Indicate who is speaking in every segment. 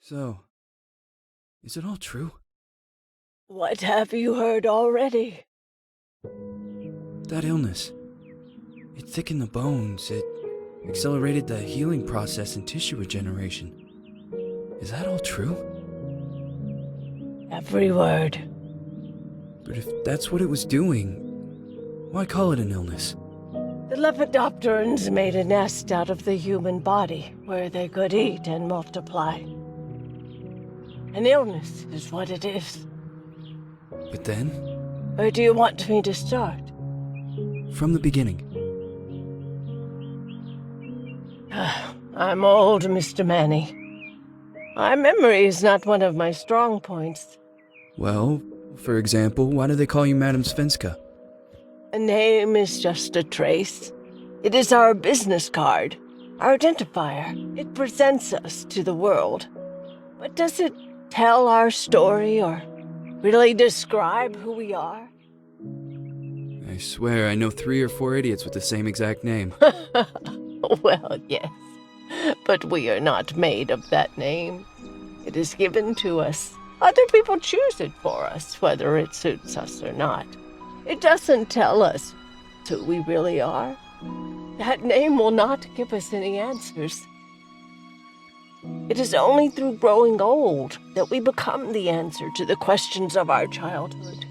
Speaker 1: So, is it all true?
Speaker 2: What have you heard already?
Speaker 1: That illness. It thickened the bones. It accelerated the healing process and tissue regeneration. Is that all true?
Speaker 2: Every word.
Speaker 1: But if that's what it was doing, why call it an illness?
Speaker 2: The Lepidopterans made a nest out of the human body where they could eat and multiply. An illness is what it is.
Speaker 1: But then,
Speaker 2: Where do you want me to start?
Speaker 1: from the beginning.
Speaker 2: I'm old, Mr. Manni. My memory is not one of my strong points.
Speaker 1: Well, for example, why do they call you Madame Svenska?
Speaker 2: A name is just a trace. It is our business card, our identifier. It presents us to the world. But does it tell our story or really describe who we are?
Speaker 1: I swear I know 3 or 4 idiots with the same exact name.
Speaker 2: Well, yes. But we are not made of that name. It is given to us. Other people choose it for us, whether it suits us or not. It doesn't tell us who we really are. That name will not give us any answers. It is only through growing old that we become the answer to the questions of our childhood.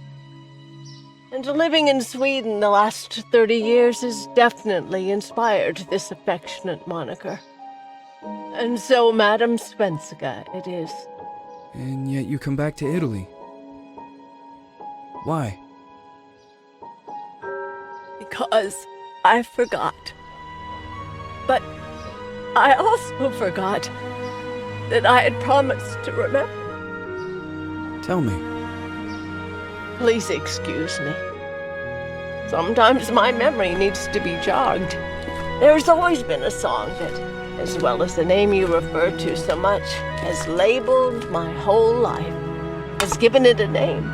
Speaker 2: And living in Sweden the last 30 years has definitely inspired this affectionate moniker. And so Madame Svenska it is.
Speaker 1: And yet you come back to Italy. Why?
Speaker 2: Because I forgot. But I also forgot that I had promised to remember.
Speaker 1: Tell me.
Speaker 2: Please excuse me. Sometimes my memory needs to be jogged. There's always been a song that, as well as the name you refer to so much, has labeled my whole life, has given it a name,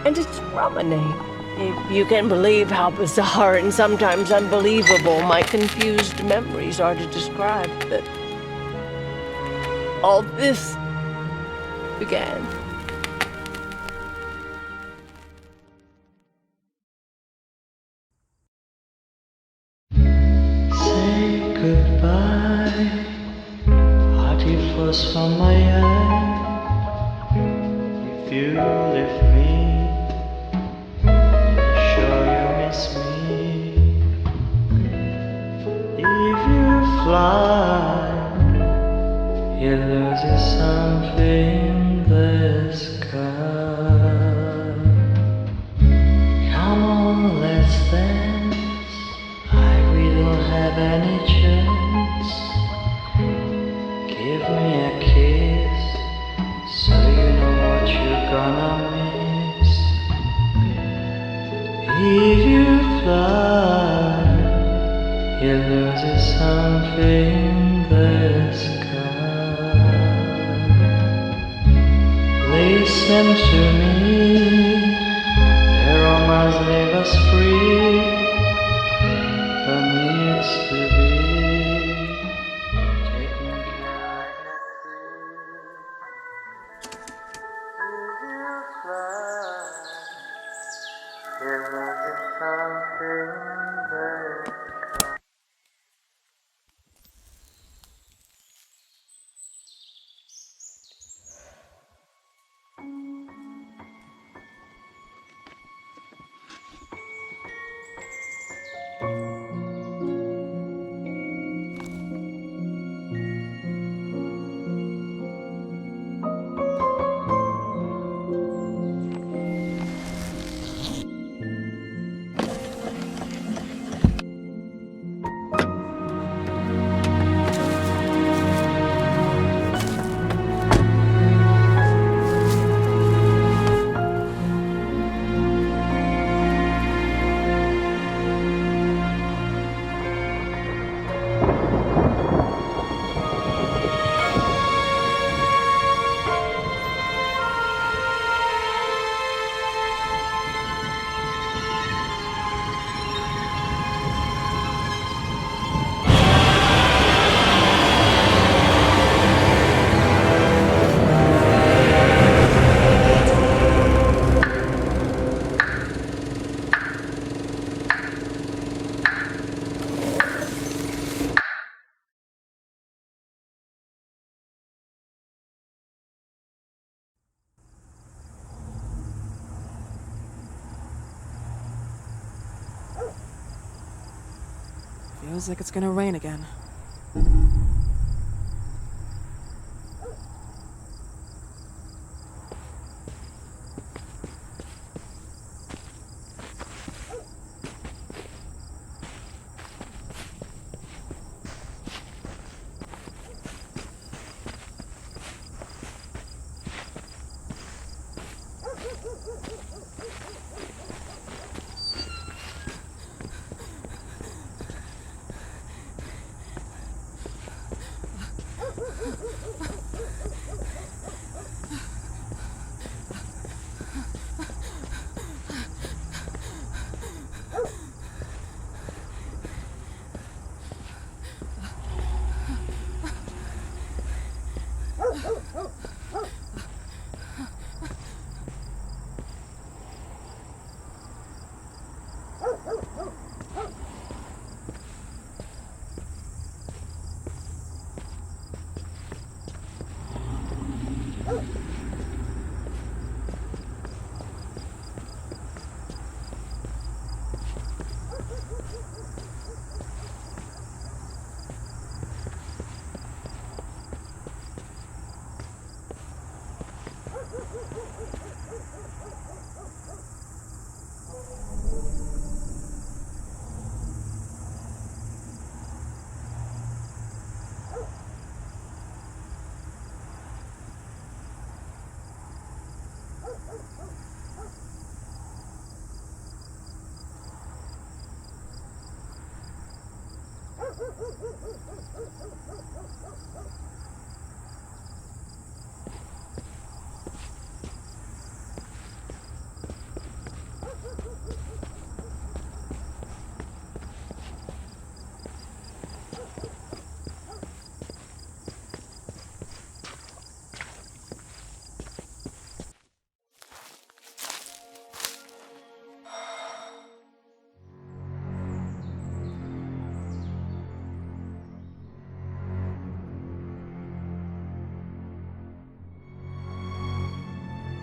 Speaker 2: and it's from a name. If you can believe how bizarre and sometimes unbelievable my confused memories are to describe that all this began.
Speaker 3: Say goodbye, hearty frost from my eye. If you leave me, sure you miss me. If you fly, you lose something in the sky. Come on, let's dance. We don't have any chance. Give me a kiss, so you know what you're gonna miss. If you fly, you lose something in the sky. Listen to me, the romance leave us free. There needs to be taking care of you fly, you lose something there.
Speaker 4: Feels like it's gonna rain again.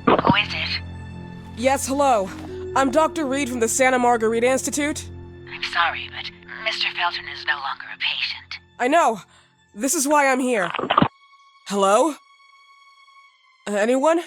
Speaker 5: Who is it?
Speaker 4: Yes, hello. I'm Dr. Reed from the Santa Margarita Institute.
Speaker 5: I'm sorry, but Mr. Felton is no longer a patient.
Speaker 4: I know. This is why I'm here. Hello? Anyone?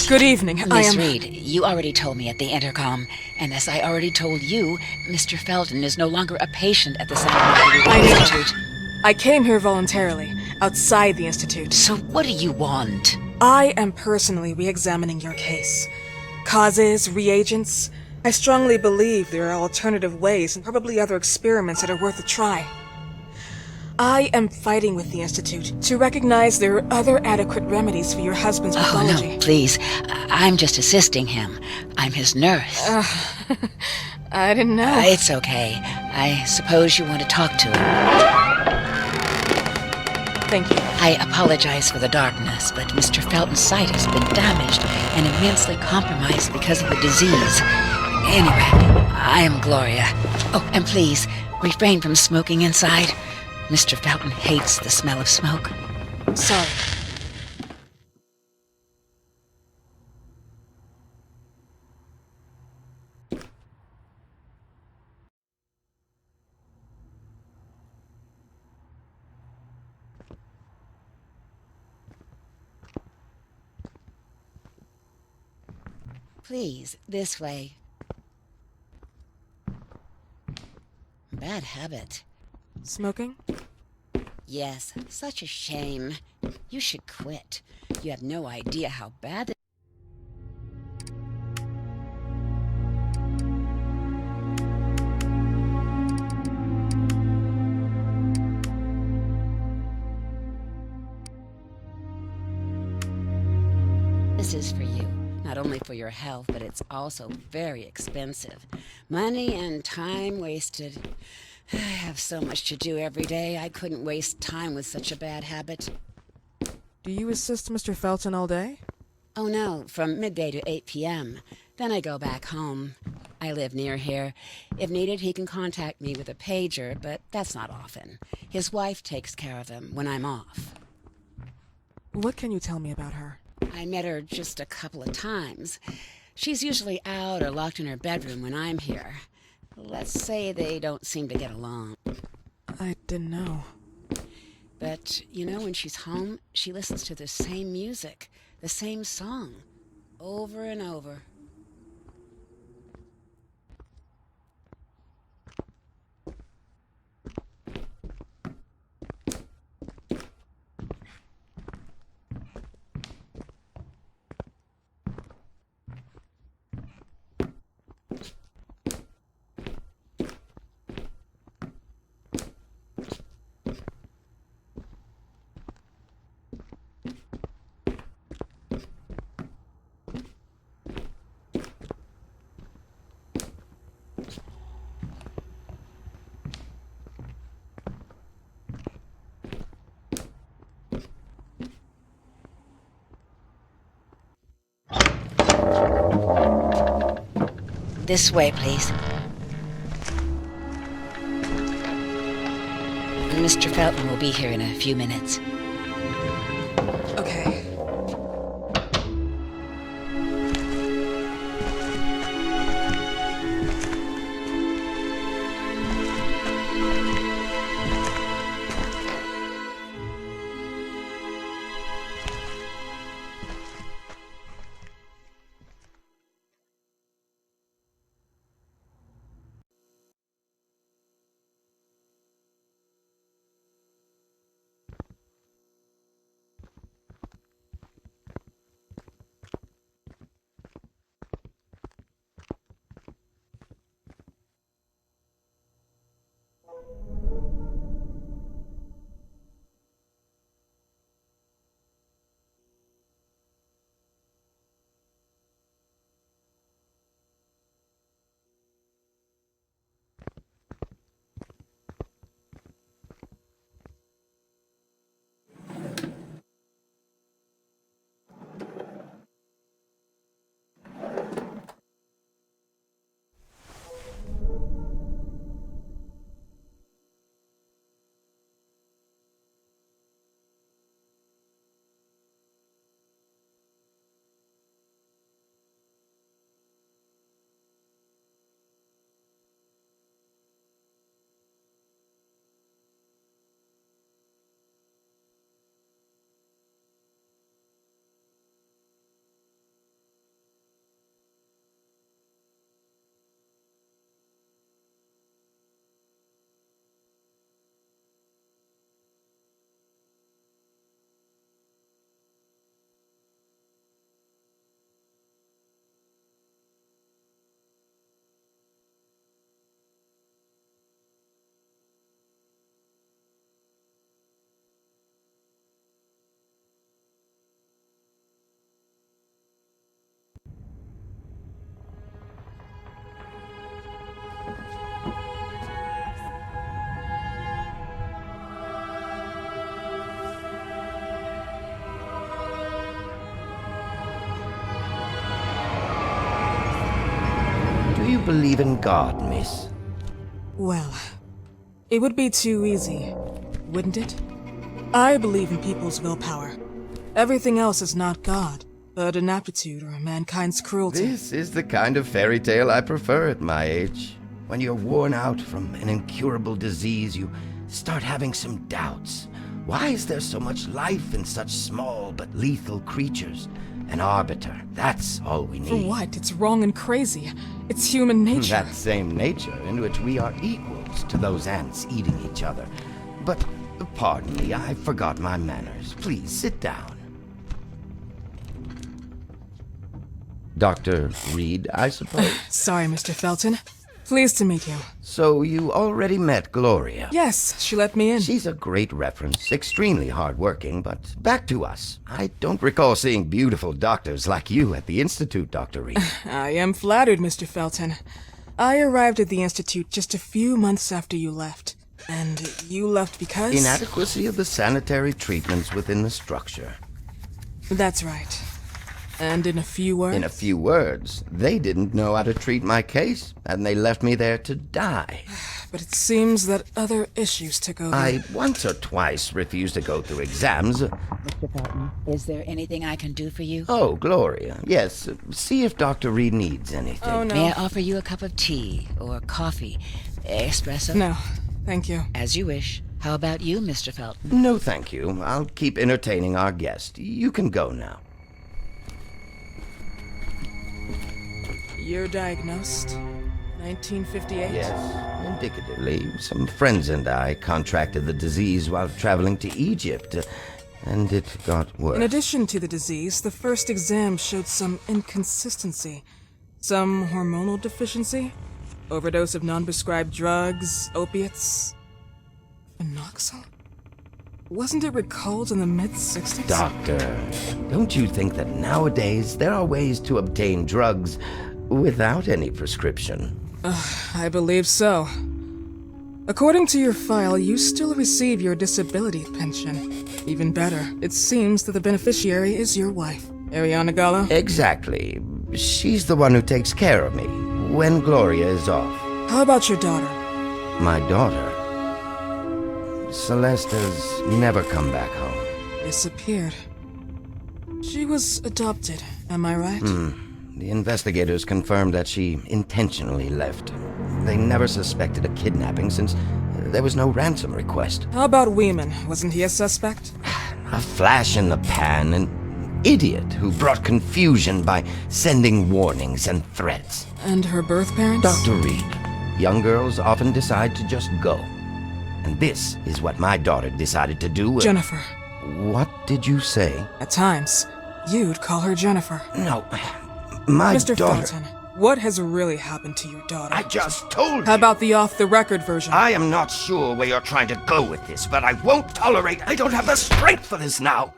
Speaker 4: Good evening.
Speaker 5: Miss Reed, you already told me at the intercom, and as I already told you, Mr. Felton is no longer a patient at the Psychoanalytic
Speaker 4: I know.
Speaker 5: Institute.
Speaker 4: I came here voluntarily, outside the Institute.
Speaker 5: So what do you want?
Speaker 4: I am personally re-examining your case. Causes, reagents. I strongly believe there are alternative ways and probably other experiments that are worth a try. I am fighting with the Institute to recognize there are other adequate remedies for your husband's pathology.
Speaker 5: Oh, no, please. I'm just assisting him. I'm his nurse.
Speaker 4: I didn't know.
Speaker 5: It's okay. I suppose you want to talk to him.
Speaker 4: Thank you.
Speaker 5: I apologize for the darkness, but Mr. Felton's sight has been damaged and immensely compromised because of the disease. Anyway, I am Gloria. Oh, and please, refrain from smoking inside. Mr. Felton hates the smell of smoke.
Speaker 4: Sorry.
Speaker 5: Please, this way. Bad habit.
Speaker 4: Smoking?
Speaker 5: Yes, such a shame. You should quit. You have no idea how bad it... This is for you. Not only for your health, but it's also very expensive. Money and time wasted. I have so much to do every day. I couldn't waste time with such a bad habit.
Speaker 4: Do you assist Mr. Felton all day?
Speaker 5: Oh no, from midday to 8 p.m. Then I go back home. I live near here. If needed, he can contact me with a pager, but that's not often. His wife takes care of him when I'm off.
Speaker 4: What can you tell me about her?
Speaker 5: I met her just a couple of times. She's usually out or locked in her bedroom when I'm here. Let's say they don't seem to get along.
Speaker 4: I didn't know.
Speaker 5: But, you know, when she's home, she listens to the same music, the same song, over and over. This way, please. Mr. Felton will be here in a few minutes.
Speaker 4: Okay.
Speaker 6: believe in God, miss?
Speaker 4: Well, it would be too easy, wouldn't it? I believe in people's willpower. Everything else is not God, but an aptitude or mankind's cruelty.
Speaker 6: This is the kind of fairy tale I prefer at my age. When you're worn out from an incurable disease, you start having some doubts. Why is there so much life in such small but lethal creatures? An arbiter, that's all we need.
Speaker 4: For what? It's wrong and crazy. It's human nature.
Speaker 6: That same nature in which we are equals to those ants eating each other. But, pardon me, I forgot my manners. Please, sit down. Dr. Reed, I suppose?
Speaker 4: Sorry, Mr. Felton. Pleased to meet you.
Speaker 6: So you already met Gloria?
Speaker 4: Yes, she let me in.
Speaker 6: She's a great reference, extremely hardworking, but back to us. I don't recall seeing beautiful doctors like you at the Institute, Dr. Reed.
Speaker 4: I am flattered, Mr. Felton. I arrived at the Institute just a few months after you left. And you left because?
Speaker 6: Inadequacy of the sanitary treatments within the structure.
Speaker 4: That's right. And in a few words?
Speaker 6: In a few words, they didn't know how to treat my case, and they left me there to die.
Speaker 4: But it seems that other issues took over.
Speaker 6: I once or twice refused to go through exams.
Speaker 5: Mr. Felton, is there anything I can do for you?
Speaker 6: Oh, Gloria, yes. See if Dr. Reed needs anything.
Speaker 4: Oh, no.
Speaker 5: May I offer you a cup of tea or coffee? Espresso?
Speaker 4: No, thank you.
Speaker 5: As you wish. How about you, Mr. Felton?
Speaker 6: No, thank you. I'll keep entertaining our guest. You can go now.
Speaker 4: You're diagnosed? 1958?
Speaker 6: Yes, indicatively. Some friends and I contracted the disease while traveling to Egypt, and it got worse.
Speaker 4: In addition to the disease, the first exam showed some inconsistency. Some hormonal deficiency? Overdose of non-prescribed drugs, opiates? Phenoxyl? Wasn't it recalled in the mid-60s?
Speaker 6: Doctor, don't you think that nowadays there are ways to obtain drugs without any prescription?
Speaker 4: I believe so. According to your file, you still receive your disability pension. Even better, it seems that the beneficiary is your wife, Ariana Gallo.
Speaker 6: Exactly. She's the one who takes care of me when Gloria is off.
Speaker 4: How about your daughter?
Speaker 6: My daughter, Celeste, has never come back home.
Speaker 4: Disappeared. She was adopted, am I right?
Speaker 6: The investigators confirmed that she intentionally left. They never suspected a kidnapping since there was no ransom request.
Speaker 4: How about Weeman? Wasn't he a suspect?
Speaker 6: A flash in the pan, an idiot who brought confusion by sending warnings and threats.
Speaker 4: And her birth parents?
Speaker 6: Dr. Reed, young girls often decide to just go. And this is what my daughter decided to do.
Speaker 4: Jennifer.
Speaker 6: What did you say?
Speaker 4: At times, you'd call her Jennifer.
Speaker 6: No, my
Speaker 4: Mr.
Speaker 6: daughter...
Speaker 4: Felton, what has really happened to your daughter?
Speaker 6: I just told you.
Speaker 4: How about the off-the-record version?
Speaker 6: I am not sure where you're trying to go with this, but I won't tolerate... I don't have the strength for this now.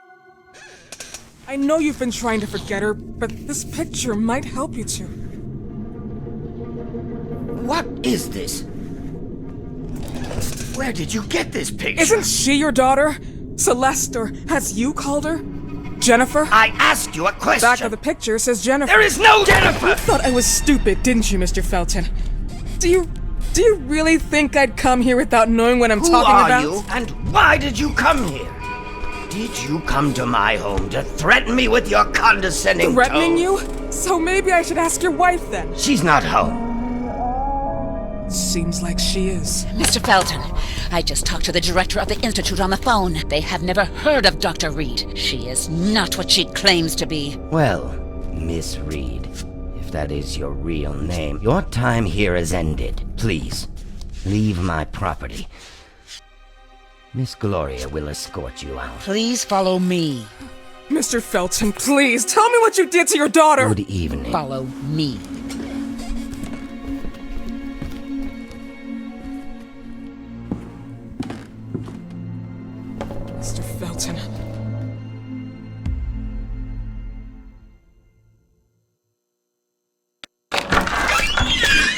Speaker 4: I know you've been trying to forget her, but this picture might help you to.
Speaker 6: What is this? Where did you get this picture?
Speaker 4: Isn't she your daughter? Celeste, or has you called her? Jennifer?
Speaker 6: I asked you a question.
Speaker 4: Back of the picture says Jennifer.
Speaker 6: There is no Jennifer!
Speaker 4: You thought I was stupid, didn't you, Mr. Felton? Do you really think I'd come here without knowing what I'm talking about?
Speaker 6: Who are you, and why did you come here? Did you come to my home to threaten me with your condescending
Speaker 4: Threatening
Speaker 6: tone?
Speaker 4: you? So maybe I should ask your wife then.
Speaker 6: She's not home.
Speaker 4: Seems like she is.
Speaker 5: Mr. Felton, I just talked to the director of the Institute on the phone. They have never heard of Dr. Reed. She is not what she claims to be.
Speaker 6: Well, Miss Reed, if that is your real name, your time here has ended. Please, leave my property. Miss Gloria will escort you out.
Speaker 5: Please follow me.
Speaker 4: Mr. Felton, please, tell me what you did to your daughter!
Speaker 6: Good evening.
Speaker 5: Follow me.
Speaker 4: Mr. Felton.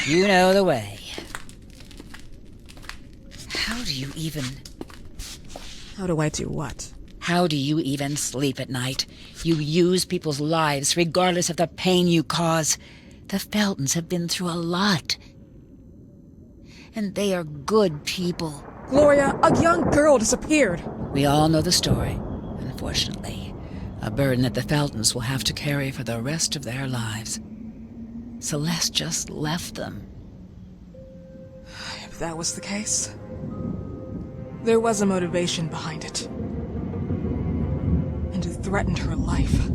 Speaker 5: You know the way. How do you even...
Speaker 4: How do I do what?
Speaker 5: How do you even sleep at night? You use people's lives regardless of the pain you cause. The Feltons have been through a lot. And they are good people.
Speaker 4: Gloria, a young girl disappeared.
Speaker 5: We all know the story, unfortunately. A burden that the Feltons will have to carry for the rest of their lives. Celeste just left them.
Speaker 4: If that was the case, there was a motivation behind it. And it threatened her life.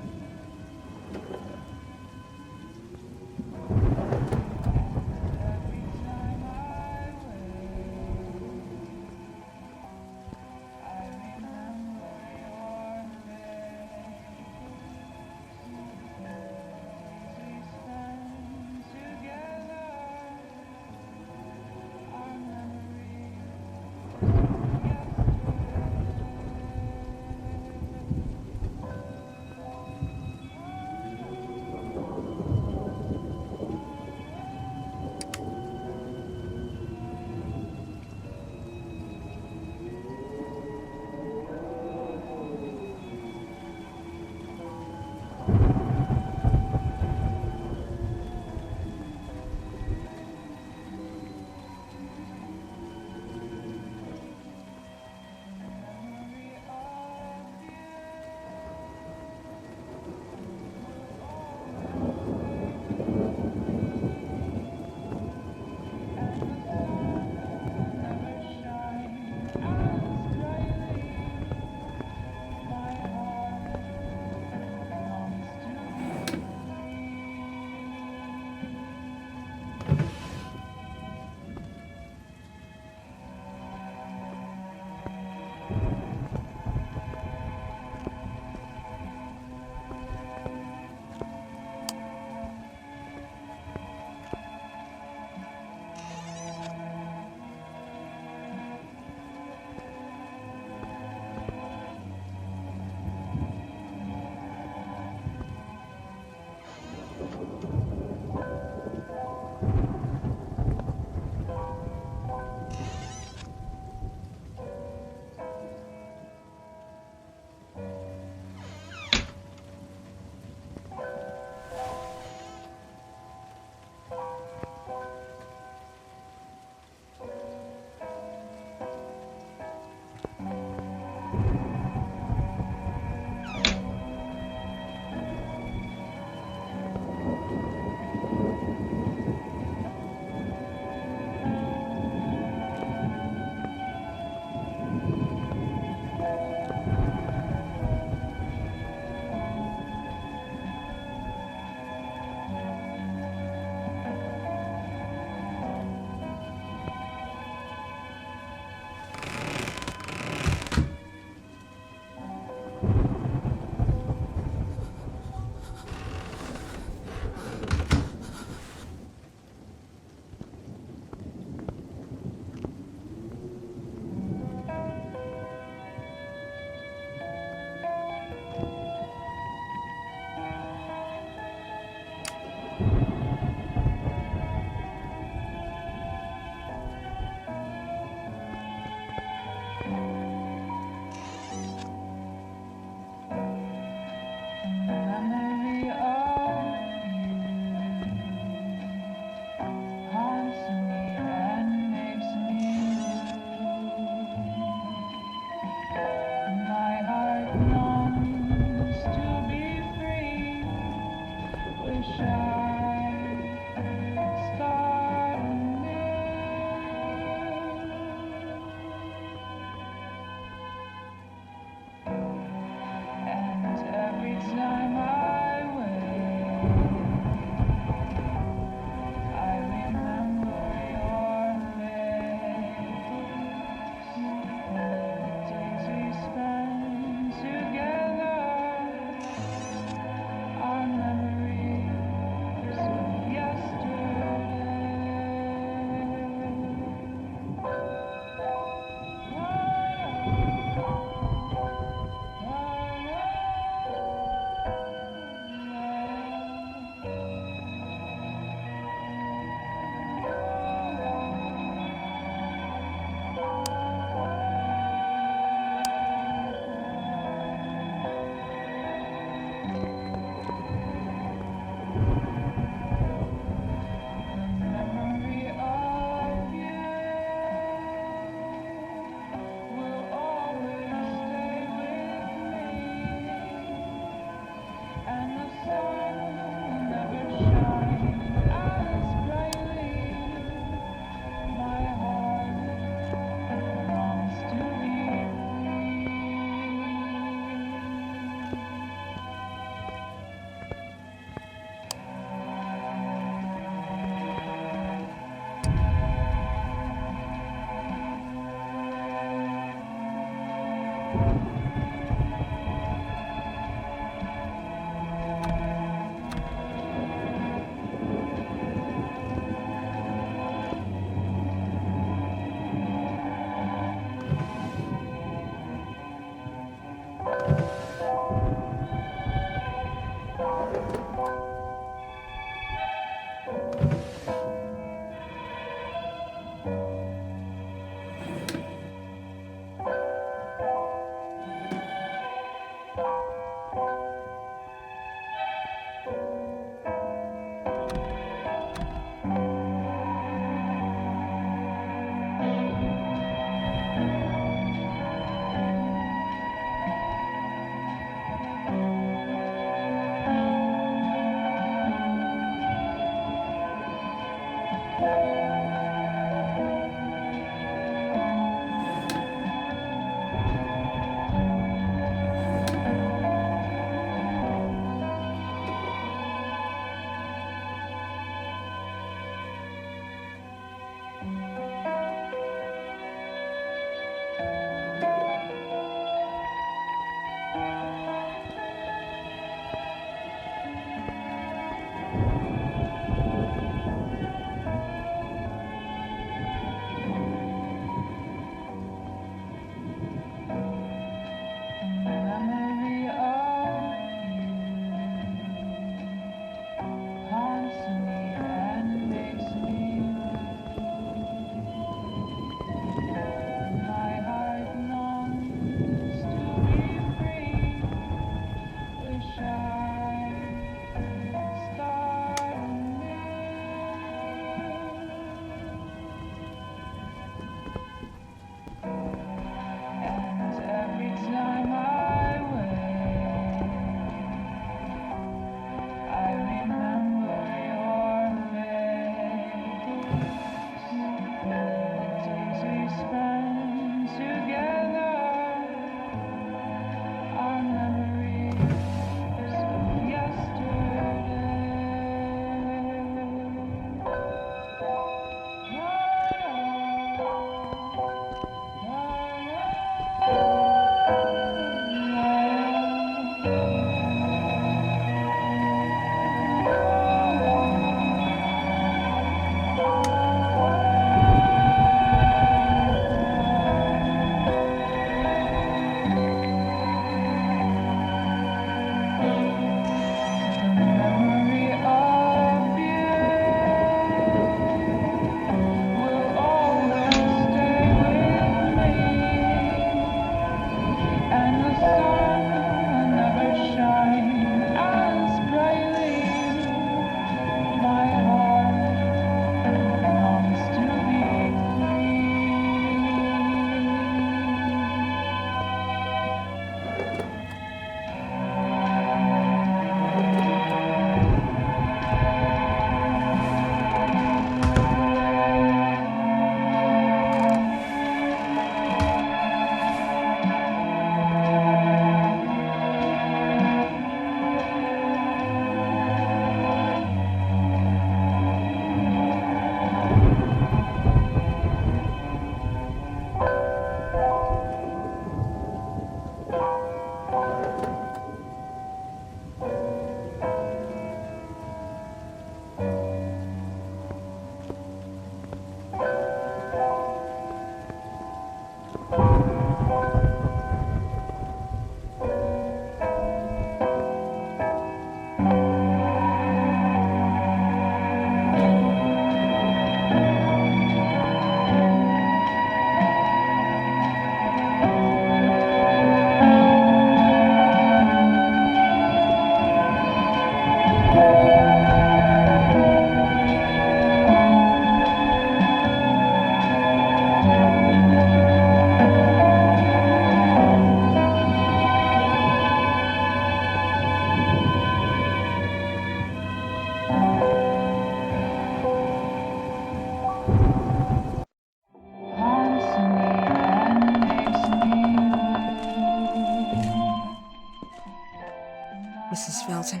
Speaker 4: Mrs. Felton.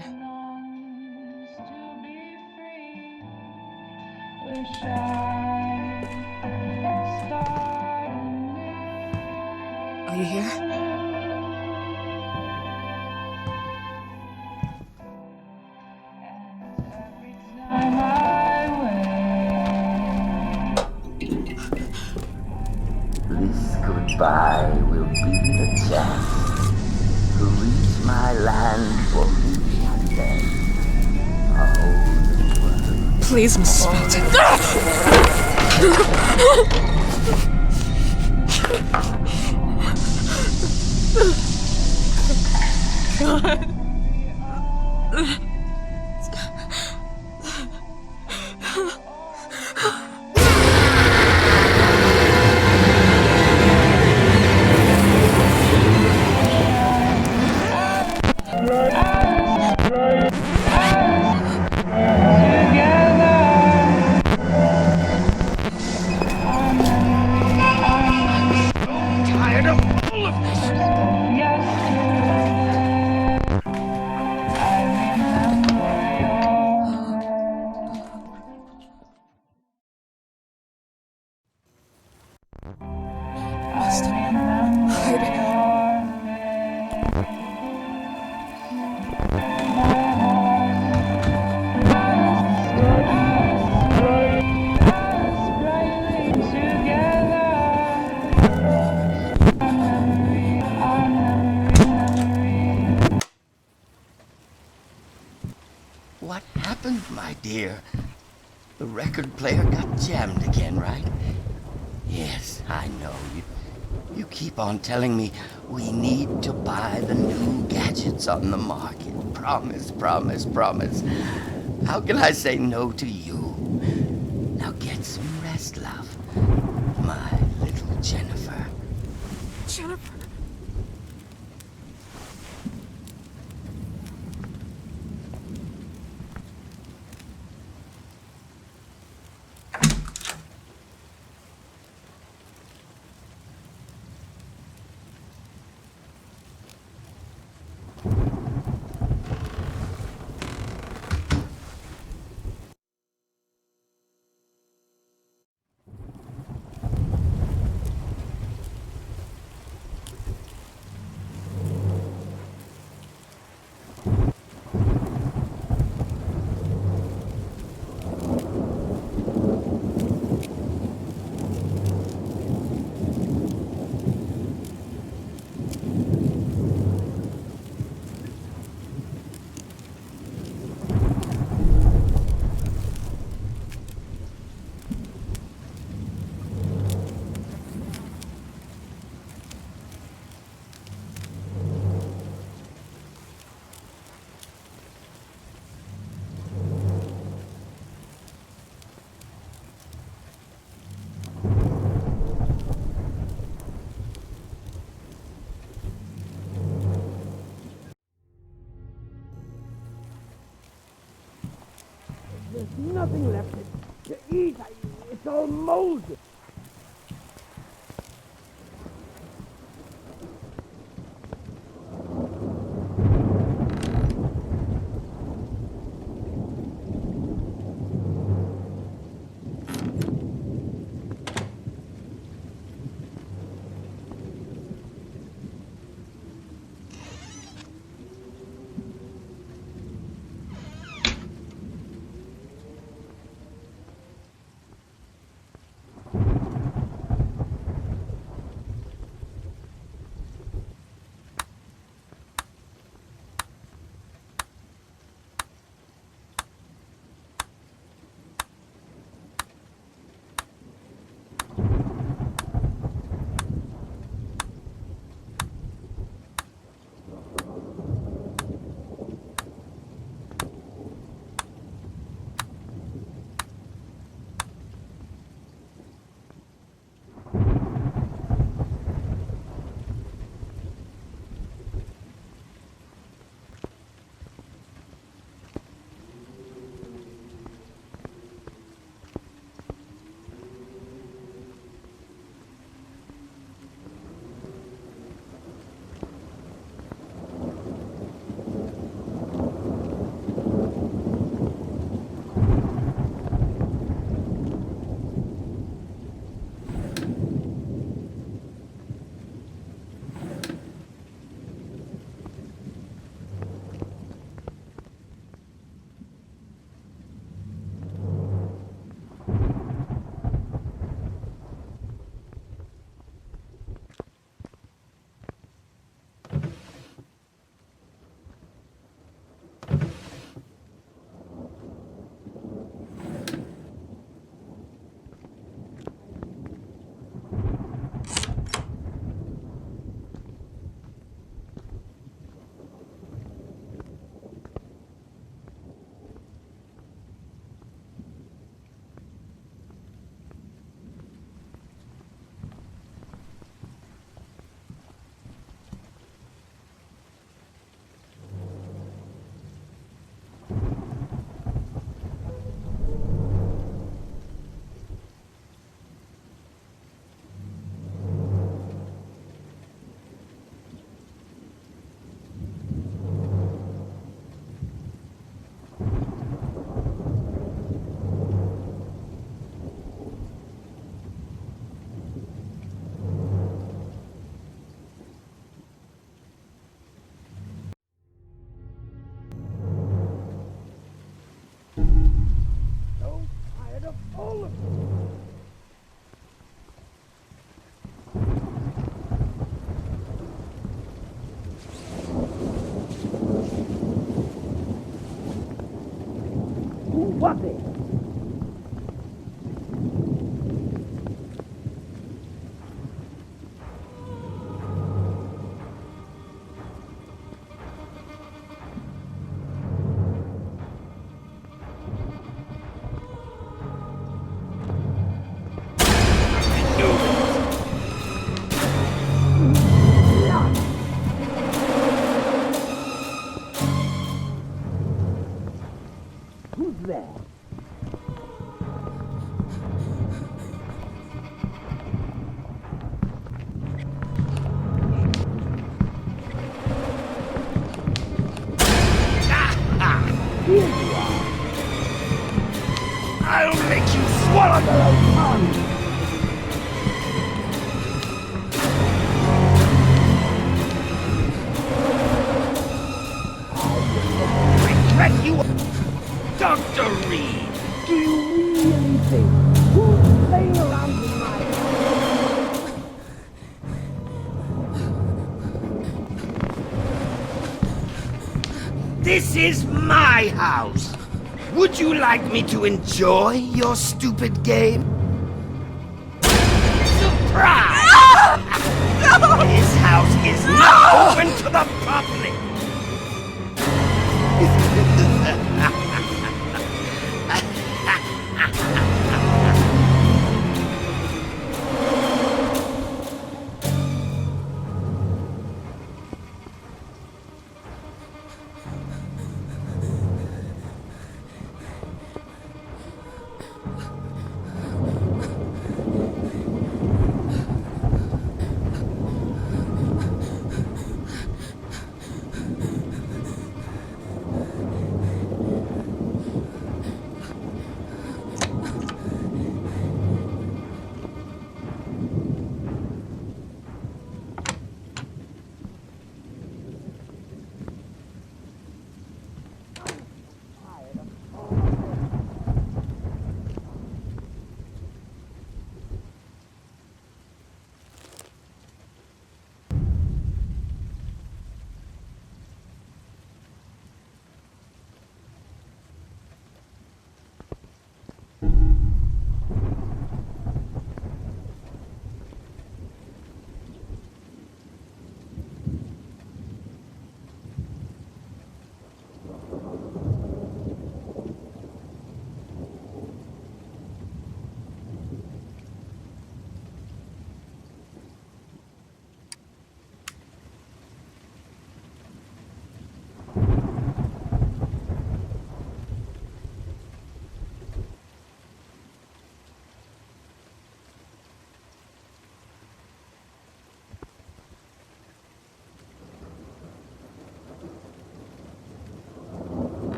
Speaker 4: Are you here?
Speaker 3: spy will be the chance to reach my land for me and then a whole new world.
Speaker 4: Please, Mrs. Felton. God.
Speaker 6: What happened, my dear? The record player got jammed again, right? Yes, I know. You keep on telling me we need to buy the new gadgets on the market. Promise, promise, promise. How can I say no to you? Now get some rest, love. My little Jennifer.
Speaker 4: Jennifer.
Speaker 7: Nothing left to eat. It's all molded. What is? Who's there? Here you are. I'll make you swallow your own tongue. Regret you, Dr. Reed. Do you really think who's playing around with my This is my house. Would you like me to enjoy your stupid game? Surprise! This house is not open to the public.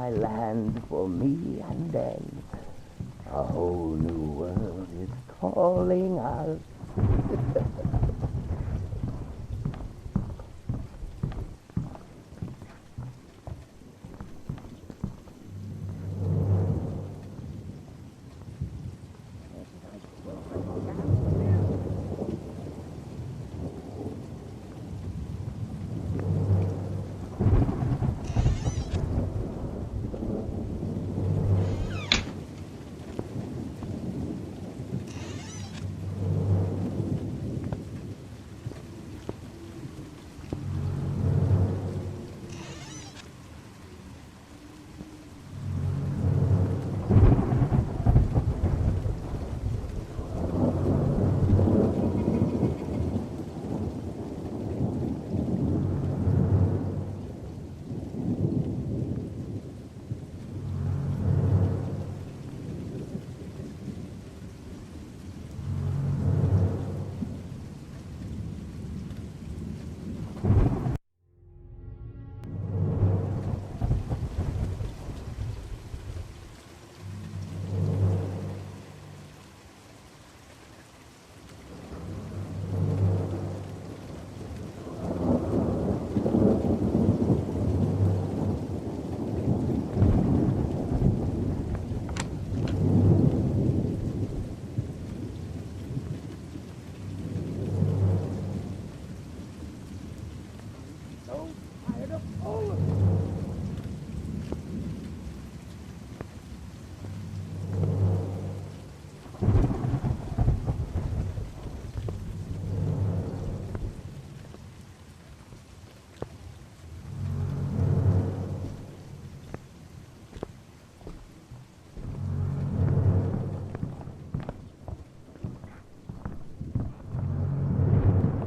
Speaker 3: my land for me and them. A whole new world is calling us.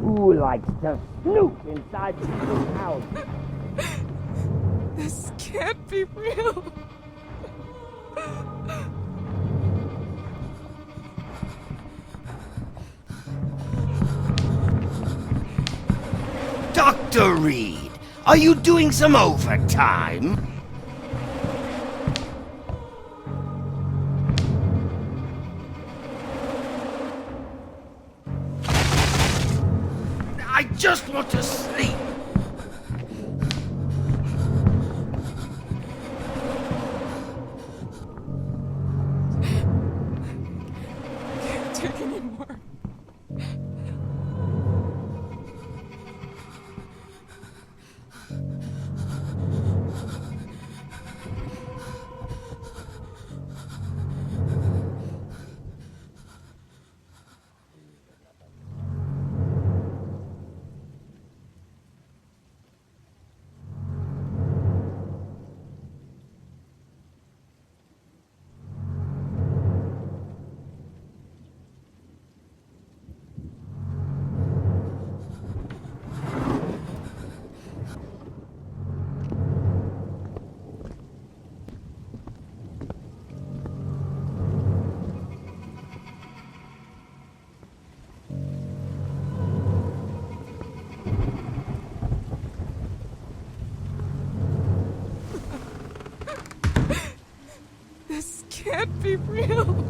Speaker 3: Who likes to snoop inside the little house?
Speaker 4: This can't be real.
Speaker 6: Dr. Reed, are you doing some overtime? I just want to sleep.
Speaker 4: Can't take anymore. This can't be real.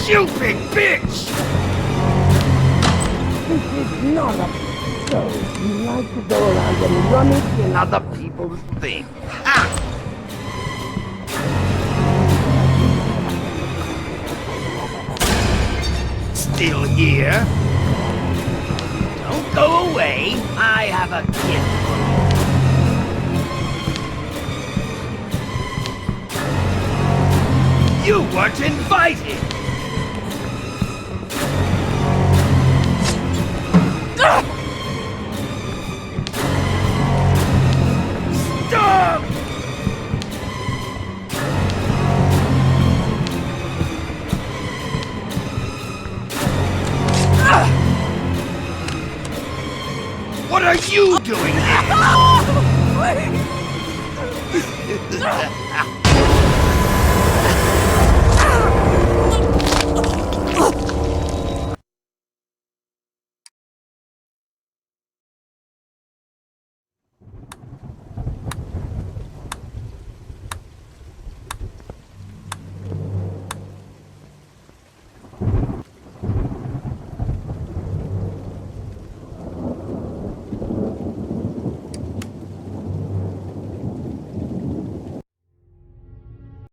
Speaker 7: You big bitch! This is not a show. You like to go around and rummage in other people's things. Ha! Still here? Don't go away. I have a gift for you. You weren't invited! Stop! What are you doing here?